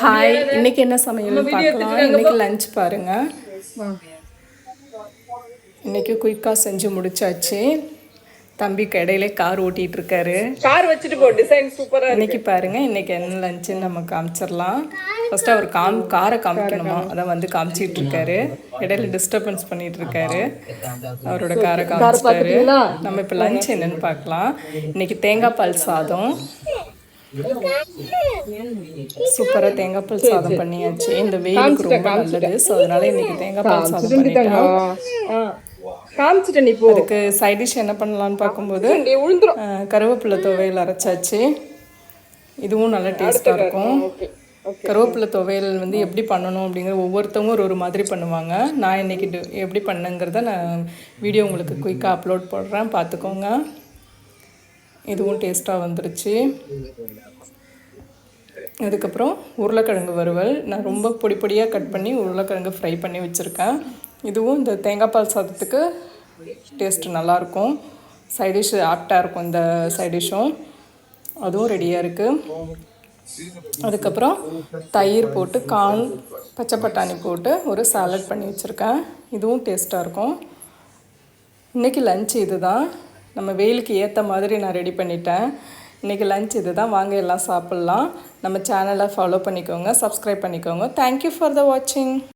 Hi, இன்னைக்கு என்ன சமையல் பார்க்கலாம். இன்னைக்கு லஞ்ச் பாருங்க. இன்னைக்கு குயிக்காக செஞ்சு முடிச்சாச்சு. தம்பிக்கு இடையில கார் ஓட்டிட்டு இருக்காரு. கார் வச்சுட்டு போ, டிசைன் சூப்பரா இருக்கு. இன்னைக்கு பாருங்க, இன்னைக்கு என்ன லஞ்சுன்னு நம்ம காமிச்சிடலாம். ஃபர்ஸ்ட் அவர் காரை காமிக்கணுமா, அதான் வந்து காமிச்சிட்டு இருக்காரு. இடையில டிஸ்டர்பன்ஸ் பண்ணிட்டு இருக்காரு. அவரோட காரை காமிச்சிட்டாரு. நம்ம இப்போ லஞ்ச் என்னன்னு பார்க்கலாம். இன்னைக்கு தேங்காய் பால் சாதம், சூப்பராக தேங்காய் பால் சாதம் பண்ணியாச்சு. இந்த வெயிலுக்கு ரொம்ப நல்லது. ஸோ அதனால இன்னைக்கு தேங்காய் பால் சாதம் பண்ணிட்டோம். காமிச்சிட்டேன். நீ போ. அதுக்கு சைட் டிஷ் என்ன பண்ணலான்னு பார்க்கும்போது கருவேப்பிலை துவையல் அரைச்சாச்சு. இதுவும் நல்ல டேஸ்ட்டாக இருக்கும். கருவேப்பிலை துவையல் வந்து எப்படி பண்ணணும் அப்படிங்கிற ஒவ்வொருத்தவங்க ஒரு மாதிரி பண்ணுவாங்க. நான் இன்னைக்கு எப்படி பண்ணுங்கிறத நான் வீடியோ உங்களுக்கு குயிக்காக அப்லோட் போடுறேன், பார்த்துக்கோங்க. இதுவும் டேஸ்ட்டாக வந்துருச்சு. அதுக்கப்புறம் உருளைக்கிழங்கு வறுவல், நான் ரொம்ப பொடி பொடியாக கட் பண்ணி உருளைக்கிழங்கு ஃப்ரை பண்ணி வச்சுருக்கேன். இதுவும் இந்த தேங்காய் பால் சாதத்துக்கு டேஸ்ட்டு நல்லாயிருக்கும். சைடிஷ் ஆப்டாக இருக்கும் இந்த சைடிஷ்ஷும். அதுவும் ரெடியாக இருக்குது. அதுக்கப்புறம் தயிர் போட்டு கார்ன், பச்சை பட்டாணி போட்டு ஒரு சாலட் பண்ணி வச்சுருக்கேன். இதுவும் டேஸ்ட்டாக இருக்கும். இன்றைக்கி லஞ்ச் இது தான். நம்ம வெயிலுக்கு ஏற்ற மாதிரி நான் ரெடி பண்ணிட்டேன். இன்றைக்கி லஞ்ச் இது தான். வாங்க எல்லாம் சாப்பிட்லாம். நம்ம சேனலை ஃபாலோ பண்ணிக்கோங்க, சப்ஸ்கிரைப் பண்ணிக்கோங்க. தேங்க்யூ ஃபார் த வாட்சிங்.